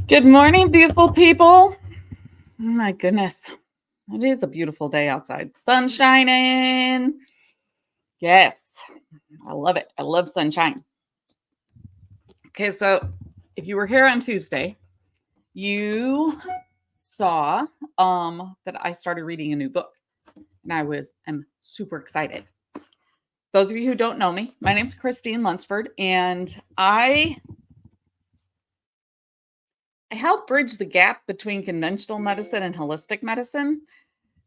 Good morning, beautiful people. Oh my goodness. It is a beautiful day outside. Sun shining. Yes. I love it. I love sunshine. Okay, so if you were here on Tuesday, you saw that I started reading a new book. And I'm super excited. Those of you who don't know me, my name's Christine Lunsford, and I help bridge the gap between conventional medicine and holistic medicine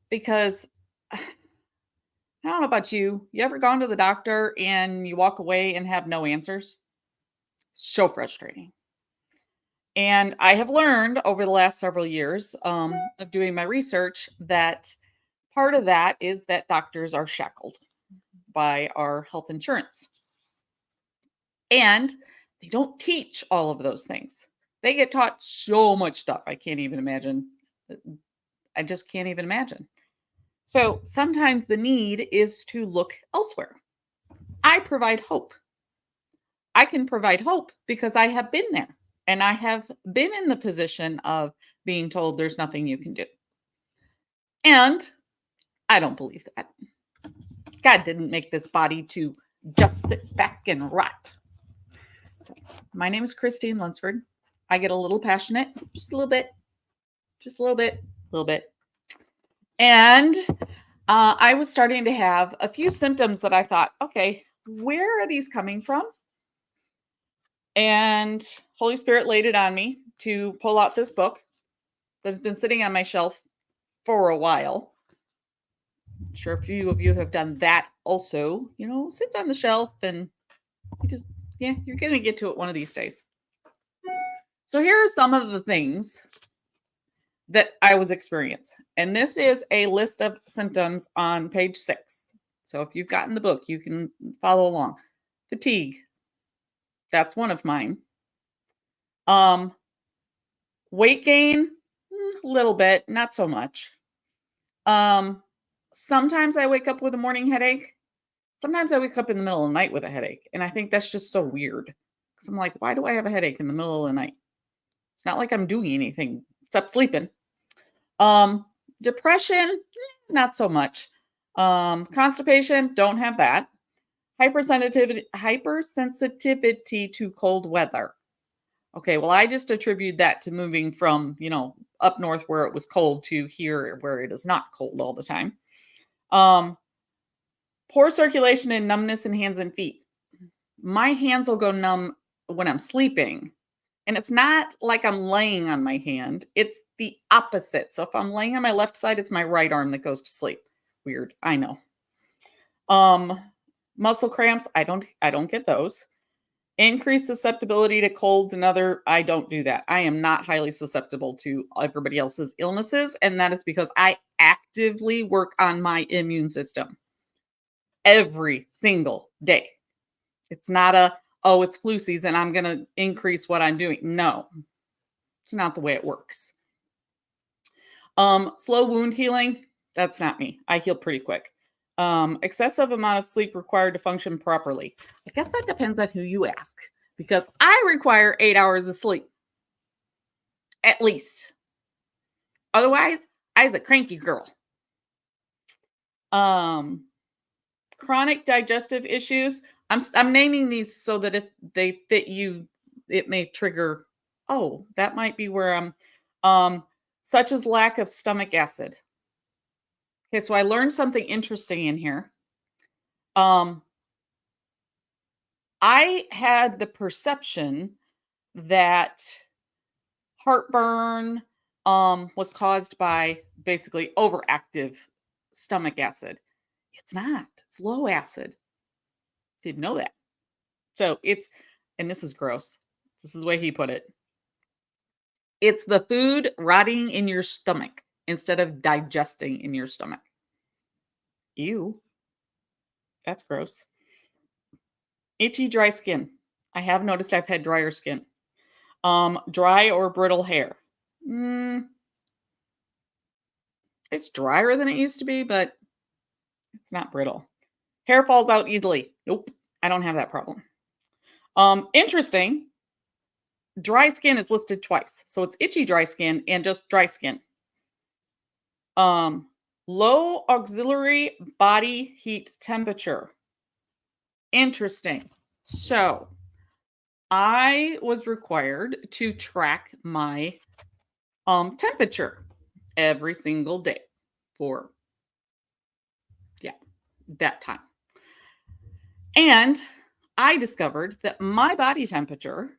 because I don't know about you. You ever gone to the doctor and you walk away and have no answers? So frustrating. And I have learned over the last several years of doing my research that part of that is that doctors are shackled by our health insurance. And they don't teach all of those things. They get taught so much stuff. I can't even imagine. I just can't even imagine. So sometimes the need is to look elsewhere. I provide hope. I can provide hope because I have been there and I have been in the position of being told there's nothing you can do. And I don't believe that. God didn't make this body to just sit back and rot. My name is Christine Lunsford. I get a little passionate, just a little bit, a little bit. And I was starting to have a few symptoms that I thought, okay, where are these coming from? And Holy Spirit laid it on me to pull out this book that's been sitting on my shelf for a while. I'm sure a few of you have done that also. You know, sits on the shelf and you're going to get to it one of these days. So here are some of the things that I was experiencing. And this is a list of symptoms on page 6. So if you've gotten the book, you can follow along. Fatigue. That's one of mine. Weight gain, a little bit, not so much. Sometimes I wake up with a morning headache. Sometimes I wake up in the middle of the night with a headache. And I think that's just so weird. Because I'm like, why do I have a headache in the middle of the night? It's not like I'm doing anything except sleeping. Depression, not so much. Constipation, don't have that. Hypersensitivity to cold weather. Okay, well, I just attribute that to moving from, up north where it was cold to here where it is not cold all the time. Poor circulation and numbness in hands and feet. My hands will go numb when I'm sleeping. And it's not like I'm laying on my hand. It's the opposite. So if I'm laying on my left side, it's my right arm that goes to sleep. Weird, I know. Muscle cramps, I don't get those. Increased susceptibility to colds and I don't do that. I am not highly susceptible to everybody else's illnesses. And that is because I actively work on my immune system every single day. It's not it's flu season, I'm going to increase what I'm doing. No, it's not the way it works. Slow wound healing, that's not me. I heal pretty quick. Excessive amount of sleep required to function properly. I guess that depends on who you ask, because I require 8 hours of sleep, at least. Otherwise, I was a cranky girl. Chronic digestive issues. I'm naming these so that if they fit you, it may trigger, oh, that might be where I'm, such as lack of stomach acid. Okay, so I learned something interesting in here. I had the perception that heartburn was caused by basically overactive stomach acid. It's not. It's low acid. Didn't know that. So and this is gross. This is the way he put it. It's the food rotting in your stomach instead of digesting in your stomach. Ew. That's gross. Itchy, dry skin. I have noticed I've had drier skin. Dry or brittle hair. It's drier than it used to be, but it's not brittle. Hair falls out easily. Nope, I don't have that problem. Interesting. dry skin is listed twice. So it's itchy dry skin and just dry skin. Low auxiliary body heat temperature. Interesting. So I was required to track my temperature every single day for that time. And I discovered that my body temperature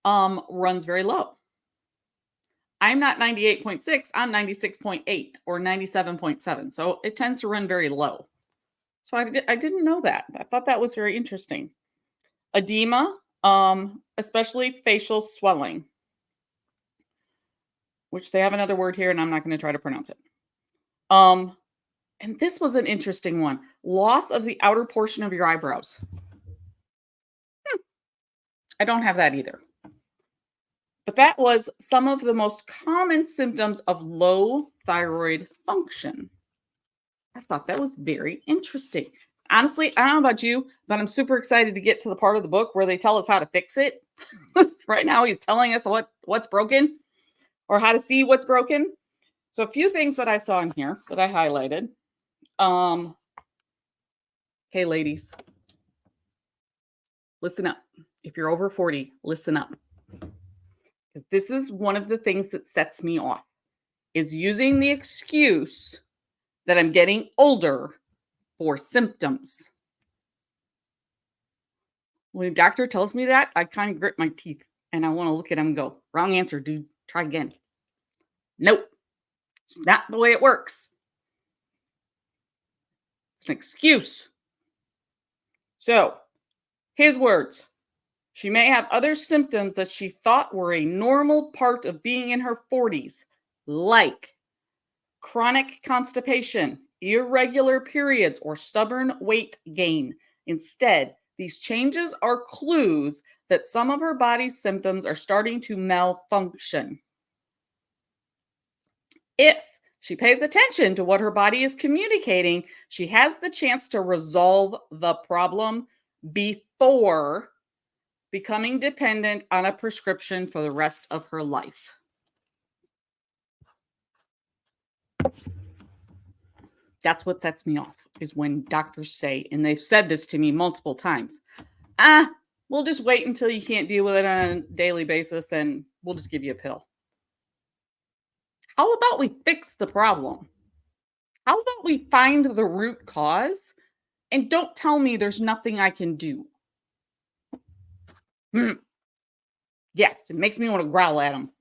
runs very low. I'm not 98.6, I'm 96.8 or 97.7. So it tends to run very low. So I didn't know that. I thought that was very interesting. Edema, especially facial swelling, which they have another word here and I'm not going to try to pronounce it. And this was an interesting one. Loss of the outer portion of your eyebrows. I don't have that either. But that was some of the most common symptoms of low thyroid function. I thought that was very interesting. Honestly, I don't know about you, but I'm super excited to get to the part of the book where they tell us how to fix it. Right now, he's telling us what's broken or how to see what's broken. So a few things that I saw in here that I highlighted. Okay, ladies, listen up. If you're over 40, listen up. Because this is one of the things that sets me off, is using the excuse that I'm getting older for symptoms. When a doctor tells me that, I kind of grit my teeth and I want to look at him and go, wrong answer, dude. Try again. Nope. It's not the way it works. It's an excuse. So, his words. She may have other symptoms that she thought were a normal part of being in her 40s, like chronic constipation, irregular periods, or stubborn weight gain. Instead, these changes are clues that some of her body's symptoms are starting to malfunction. If she pays attention to what her body is communicating, she has the chance to resolve the problem before becoming dependent on a prescription for the rest of her life. That's what sets me off, is when doctors say, and they've said this to me multiple times, we'll just wait until you can't deal with it on a daily basis and we'll just give you a pill. How about we fix the problem? How about we find the root cause and don't tell me there's nothing I can do? Yes, it makes me want to growl at them.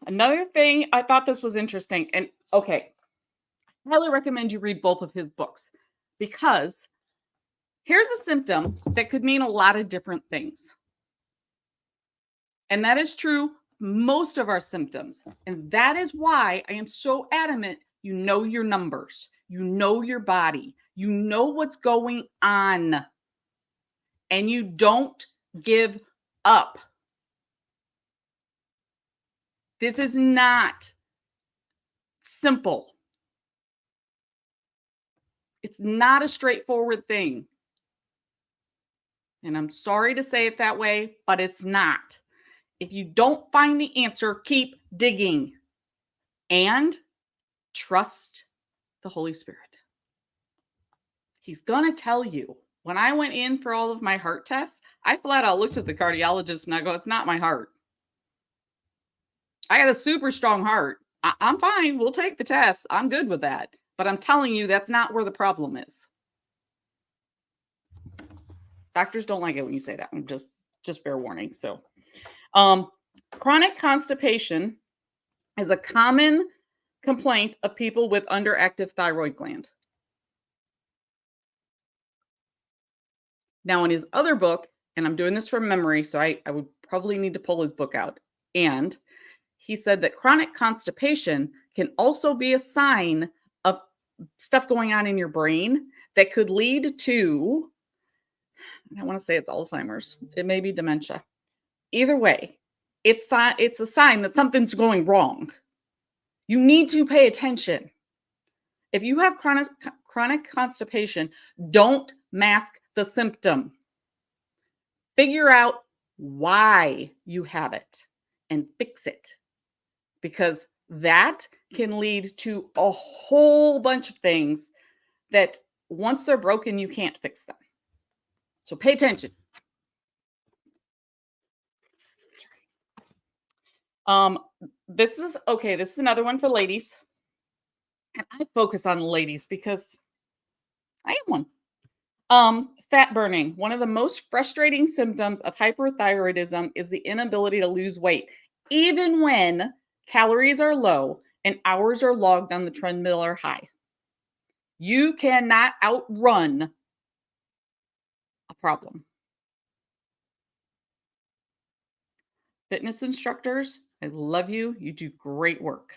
Another thing, I thought this was interesting, and okay, I highly recommend you read both of his books, because here's a symptom that could mean a lot of different things. And that is true most of our symptoms. And that is why I am so adamant you know your numbers, you know your body, you know what's going on, and you don't give up. This is not simple. It's not a straightforward thing. And I'm sorry to say it that way, but it's not. If you don't find the answer, keep digging and trust the Holy Spirit. He's going to tell you. When I went in for all of my heart tests, I flat out looked at the cardiologist and I go, it's not my heart. I got a super strong heart. I'm fine. We'll take the test. I'm good with that. But I'm telling you, that's not where the problem is. Doctors don't like it when you say that. I'm just fair warning. So, chronic constipation is a common complaint of people with underactive thyroid gland. Now, in his other book, and I'm doing this from memory, so I would probably need to pull his book out. And he said that chronic constipation can also be a sign of stuff going on in your brain that could lead to, I want to say it's Alzheimer's. It may be dementia. Either way, it's a sign that something's going wrong. You need to pay attention. If you have chronic constipation, don't mask the symptom. Figure out why you have it and fix it, because that can lead to a whole bunch of things that once they're broken, you can't fix them. So pay attention. Um, this is okay. This is another one for ladies. And I focus on ladies because I am one. Fat burning. One of the most frustrating symptoms of hyperthyroidism is the inability to lose weight, even when calories are low and hours are logged on the treadmill are high. You cannot outrun a problem. Fitness instructors, I love you. You do great work.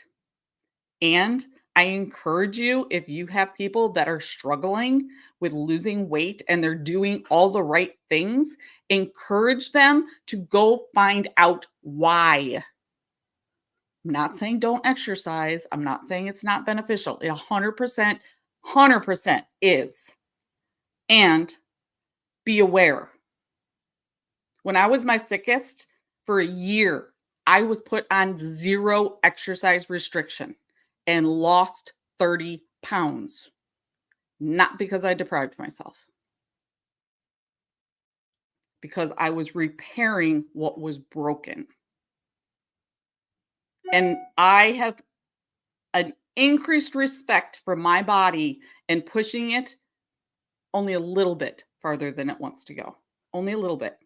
And I encourage you, if you have people that are struggling with losing weight and they're doing all the right things, encourage them to go find out why. I'm not saying don't exercise. I'm not saying it's not beneficial. It 100% is. And be aware. When I was my sickest for a year, I was put on 0 exercise restriction and lost 30 pounds. Not because I deprived myself, because I was repairing what was broken. And I have an increased respect for my body and pushing it only a little bit farther than it wants to go. Only a little bit.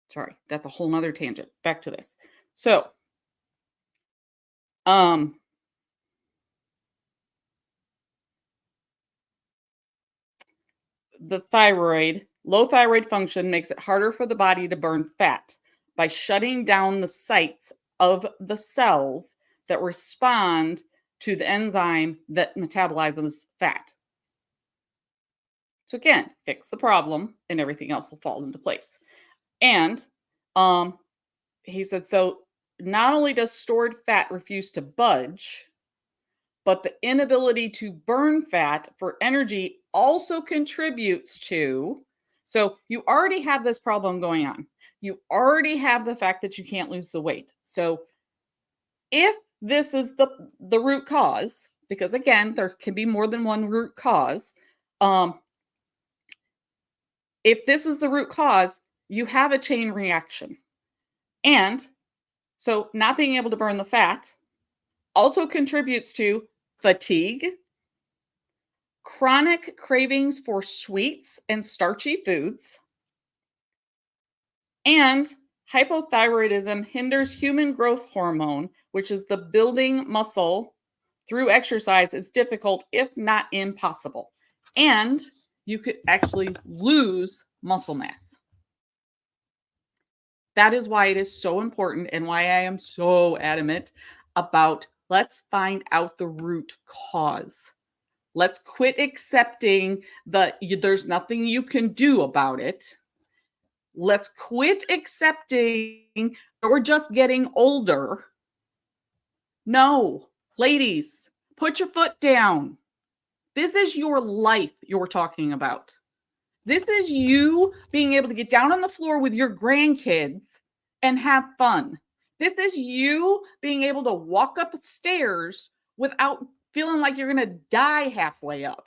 Sorry, that's a whole nother tangent. Back to this. So, um, the low thyroid function makes it harder for the body to burn fat by shutting down the sites of the cells that respond to the enzyme that metabolizes fat. So again, fix the problem and everything else will fall into place. And he said, so not only does stored fat refuse to budge, but the inability to burn fat for energy also contributes to. So you already have this problem going on. You already have the fact that you can't lose the weight. So if this is the root cause, because again, there can be more than one root cause. If this is the root cause, you have a chain reaction. And so not being able to burn the fat also contributes to fatigue, chronic cravings for sweets and starchy foods, and hypothyroidism hinders human growth hormone, which is the building muscle through exercise is difficult, if not impossible. And you could actually lose muscle mass. That is why it is so important and why I am so adamant about let's find out the root cause. Let's quit accepting there's nothing you can do about it. Let's quit accepting we're just getting older. No, ladies, put your foot down. This is your life you're talking about. This is you being able to get down on the floor with your grandkids and have fun. This is you being able to walk up stairs without feeling like you're going to die halfway up.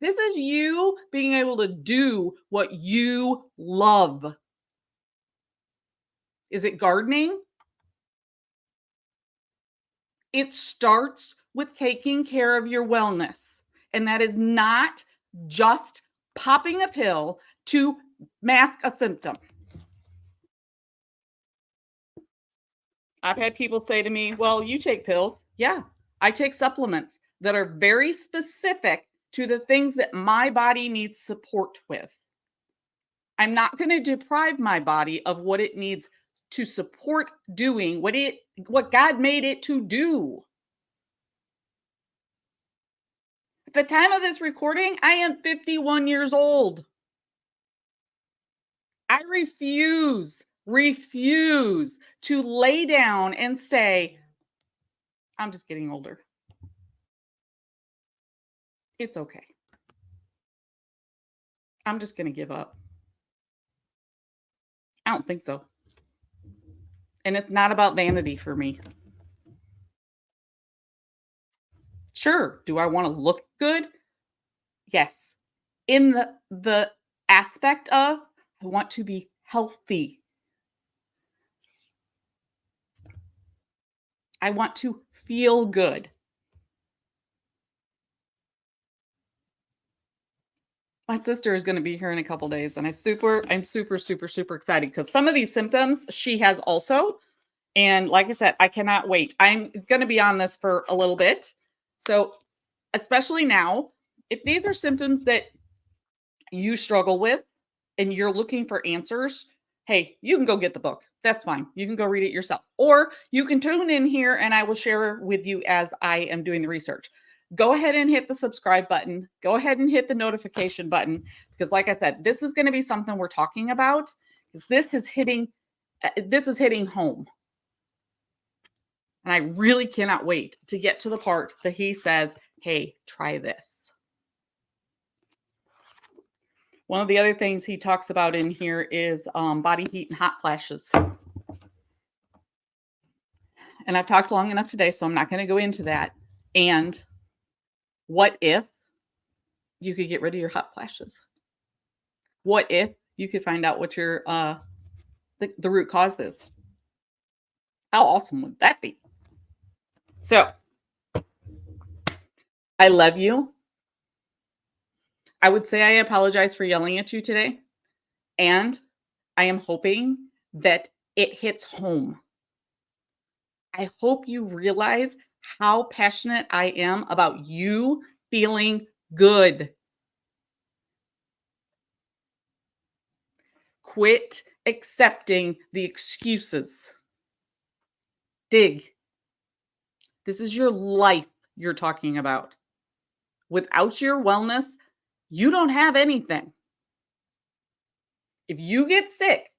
This is you being able to do what you love. Is it gardening? It starts with taking care of your wellness. And that is not just popping a pill to mask a symptom. I've had people say to me, well, you take pills. Yeah, I take supplements that are very specific to the things that my body needs support with. I'm not going to deprive my body of what it needs to support doing what God made it to do. At the time of this recording, I am 51 years old. I refuse to lay down and say, I'm just getting older. It's okay. I'm just going to give up. I don't think so. And it's not about vanity for me. Sure, do I want to look good? Yes. In the aspect of I want to be healthy. I want to feel good. My sister is going to be here in a couple days, and I'm super excited because some of these symptoms she has also. And like I said, I cannot wait. I'm going to be on this for a little bit. So, especially now, if these are symptoms that you struggle with and you're looking for answers, hey, you can go get the book. That's fine. You can go read it yourself. Or you can tune in here and I will share with you as I am doing the research. Go ahead and hit the subscribe button. Go ahead and hit the notification button because like I said, this is going to be something we're talking about because this is hitting home. And I really cannot wait to get to the part that he says, hey, try this. One of the other things he talks about in here is body heat and hot flashes. And I've talked long enough today, so I'm not going to go into that. And what if you could get rid of your hot flashes? What if you could find out what your the root cause is? How awesome would that be? So, I love you. I would say I apologize for yelling at you today. And I am hoping that it hits home. I hope you realize how passionate I am about you feeling good. Quit accepting the excuses. Dig. This is your life you're talking about. Without your wellness, you don't have anything. If you get sick,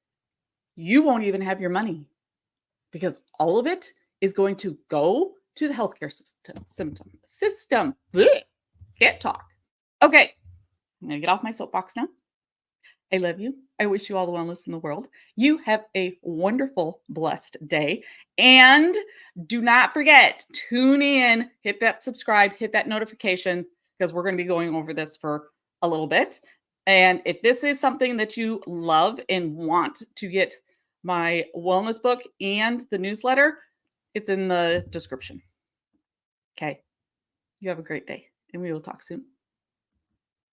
you won't even have your money because all of it is going to go to the healthcare system. Blech. Can't talk. Okay, I'm going to get off my soapbox now. I love you. I wish you all the wellness in the world. You have a wonderful, blessed day. And do not forget, tune in, hit that subscribe, hit that notification, because we're going to be going over this for a little bit. And if this is something that you love and want to get my wellness book and the newsletter, it's in the description. Okay. You have a great day, and we will talk soon.